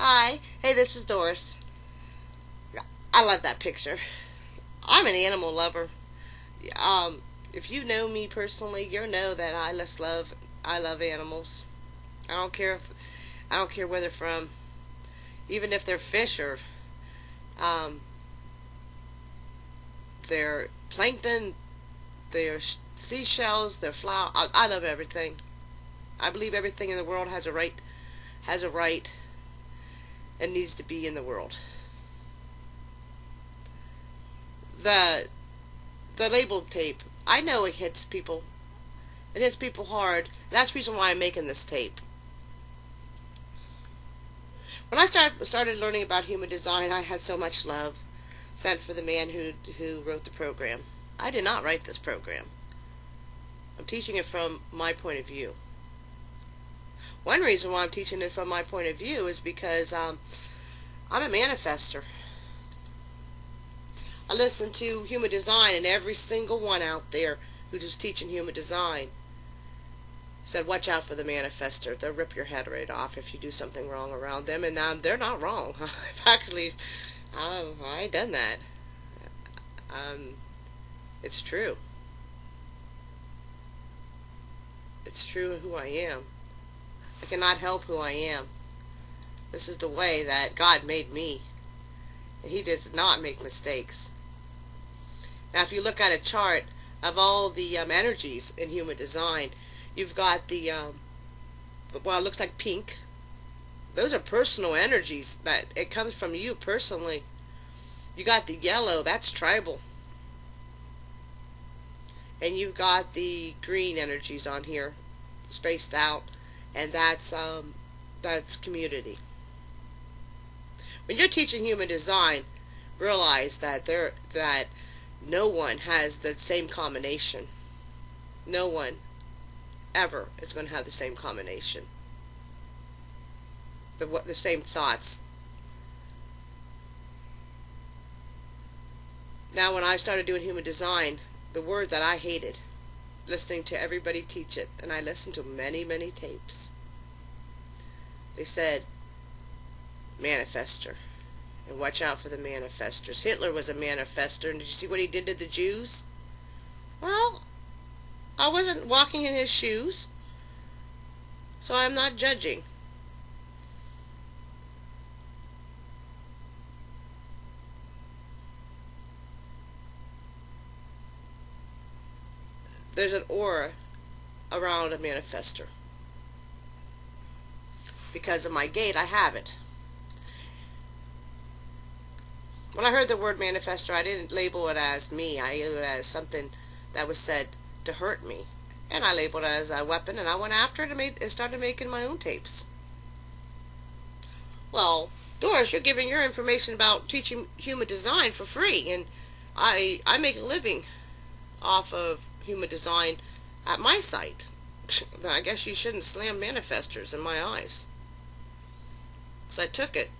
Hi. Hey, this is Doris. I love that picture. I'm an animal lover. Um, if you know me personally, you know that I love animals. I don't care where they're from, even if they're fish or um, they're plankton, they're seashells, they're flower. I love everything. I believe everything in the world has a right, and needs to be in the world. The the label tape. I know it hits people. It hits people hard. That's the reason why I'm making this tape. When I started learning about human design, I had so much love sent for the man who wrote the program. I did not write this program. I'm teaching it from my point of view. One reason why I'm teaching it from my point of view is because I'm a manifester. I listen to human design, and every single one out there who's teaching human design said, watch out for the manifester. They'll rip your head right off if you do something wrong around them. And they're not wrong. I done that. Um, it's true. It's true who I am. I cannot help who I am. This is the way that God made me. And He does not make mistakes. Now, if you look at a chart of all the energies in human design, you've got well, it looks like pink. Those are personal energies, that it comes from you personally. You got the yellow, that's tribal. And you've got the green energies on here, spaced out, and that's community. When you're teaching human design, realize that no one has the same combination. No one ever is going to have the same combination. The same thoughts. Now, when I started doing human design, the word that I hated, listening to everybody teach it, and I listened to many, many tapes, they said, manifester. And watch out for the manifestors. Hitler was a manifester, and did you see what he did to the Jews? Well, I wasn't walking in his shoes, so I'm not judging. There's an aura around a manifester. Because of my gate, I have it. When I heard the word manifester, I didn't label it as me. I labeled it as something that was said to hurt me. And I labeled it as a weapon, and I went after it and started making my own tapes. Well, Doris, you're giving your information about teaching human design for free, and I make a living off of human design at my site. Then I guess you shouldn't slam manifestors in my eyes. So I took it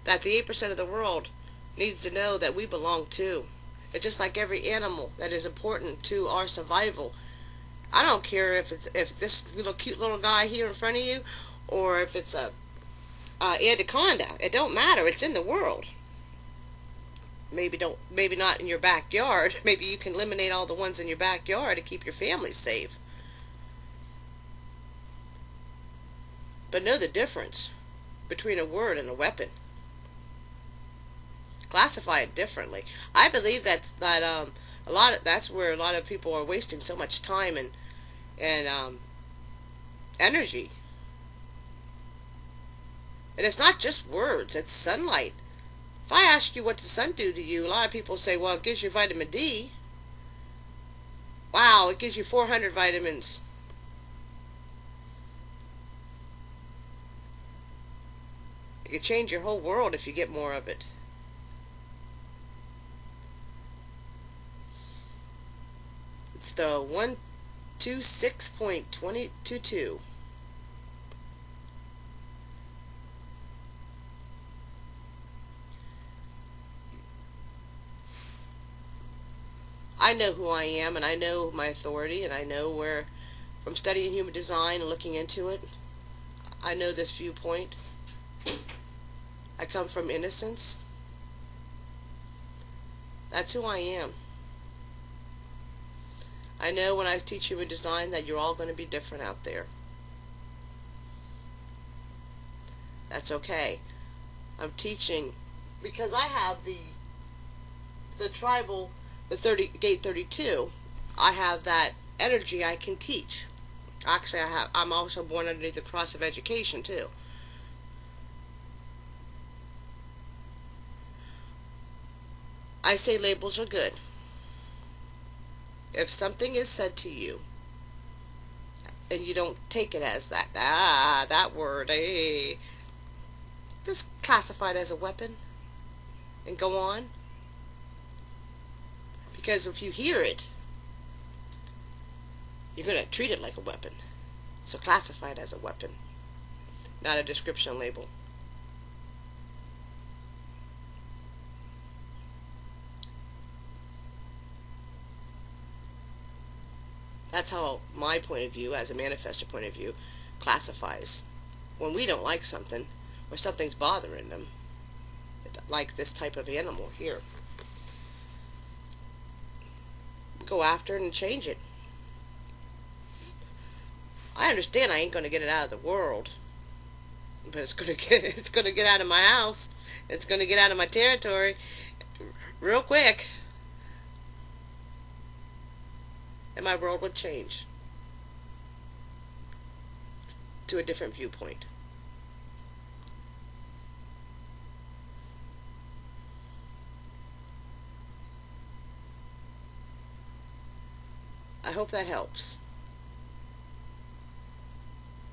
that the 8% of the world needs to know that we belong too. It's just like every animal that is important to our survival. I don't care if this cute little guy here in front of you, or if it's a anaconda. It don't matter. It's in the world. Maybe not in your backyard. Maybe you can eliminate all the ones in your backyard to keep your family safe. But know the difference between a word and a weapon. Classify it differently. I believe that's where a lot of people are wasting so much time and energy. And it's not just words, it's sunlight. If I ask you what does the sun do to you, a lot of people say, well, it gives you vitamin D. Wow, it gives you 400 vitamins. It could change your whole world if you get more of it. It's the 126.22. I know who I am, and I know my authority, and I know where, from studying human design and looking into it, I know this viewpoint. I come from innocence. That's who I am. I know when I teach human design that you're all going to be different out there. That's okay. I'm teaching because I have the tribal, the 30 gate 32. I have that energy I can teach. Actually, I'm also born underneath the cross of education too. I say labels are good. If something is said to you and you don't take it as that word, just classify it as a weapon and go on. Because if you hear it, you're going to treat it like a weapon. So classify it as a weapon, not a description label. That's how my point of view, as a manifestor point of view, classifies. When we don't like something, or something's bothering them, like this type of animal here, go after it and change it. I understand I ain't going to get it out of the world, but it's going to get out of my house. It's going to get out of my territory real quick, and my world would change to a different viewpoint. I hope that helps.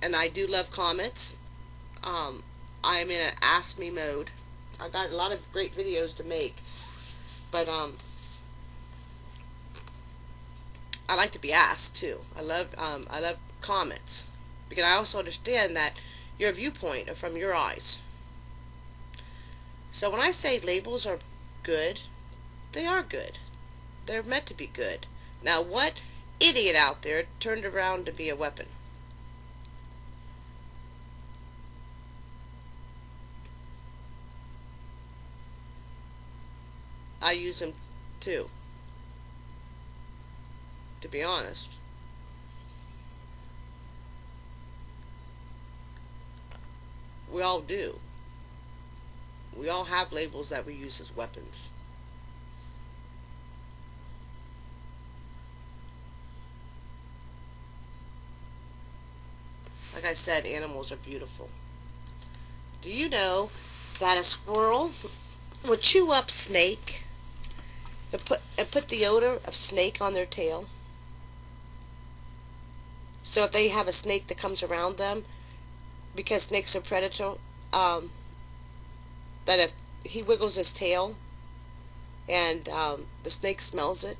And I do love comments. I'm in an ask me mode. I got a lot of great videos to make, but I like to be asked too. I love comments, because I also understand that your viewpoint are from your eyes. So when I say labels are good, they are good. They're meant to be good. Now, what idiot out there turned around to be a weapon? I use them too, to be honest. We all do. We all have labels that we use as weapons. Like I said, animals are beautiful. Do you know that a squirrel would chew up snake and put the odor of snake on their tail? So if they have a snake that comes around them, because snakes are predator, that if he wiggles his tail and the snake smells it,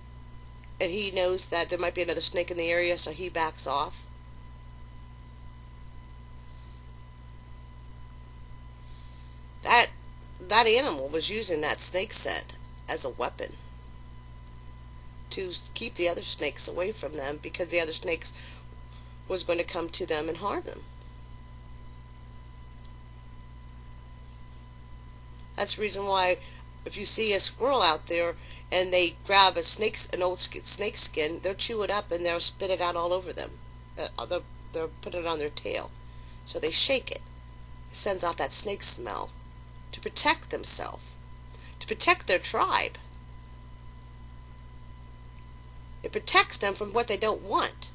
and he knows that there might be another snake in the area, so he backs off. That animal was using that snake scent as a weapon to keep the other snakes away from them, because the other snakes was going to come to them and harm them. That's the reason why if you see a squirrel out there and they grab an old snake skin, they'll chew it up and they'll spit it out all over them. They'll put it on their tail. So they shake it. It sends out that snake smell to protect themselves, to protect their tribe. It protects them from what they don't want.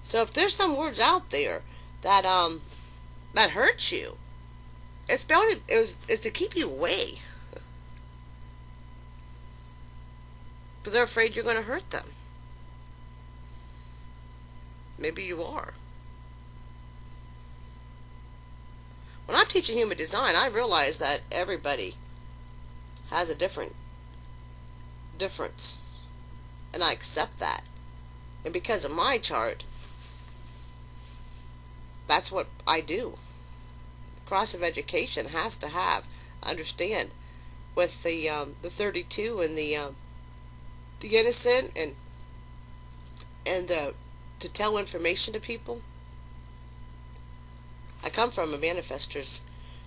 So if there's some words out there that that hurt you, it's to keep you away. Because they're afraid you're going to hurt them. Maybe you are. When I'm teaching human design, I realize that everybody has a difference. And I accept that. And because of my chart, that's what I do. Cross of education has to understand with the 32 and the innocent and to tell information to people. I come from a manifestor's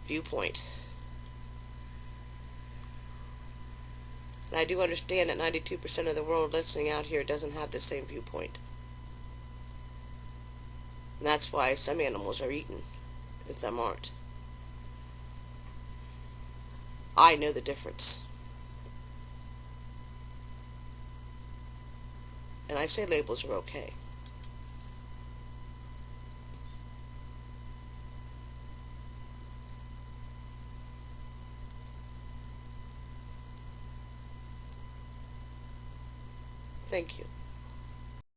viewpoint. And I do understand that 92% of the world listening out here doesn't have the same viewpoint. And that's why some animals are eaten and some aren't. I know the difference. And I say labels are okay. Thank you.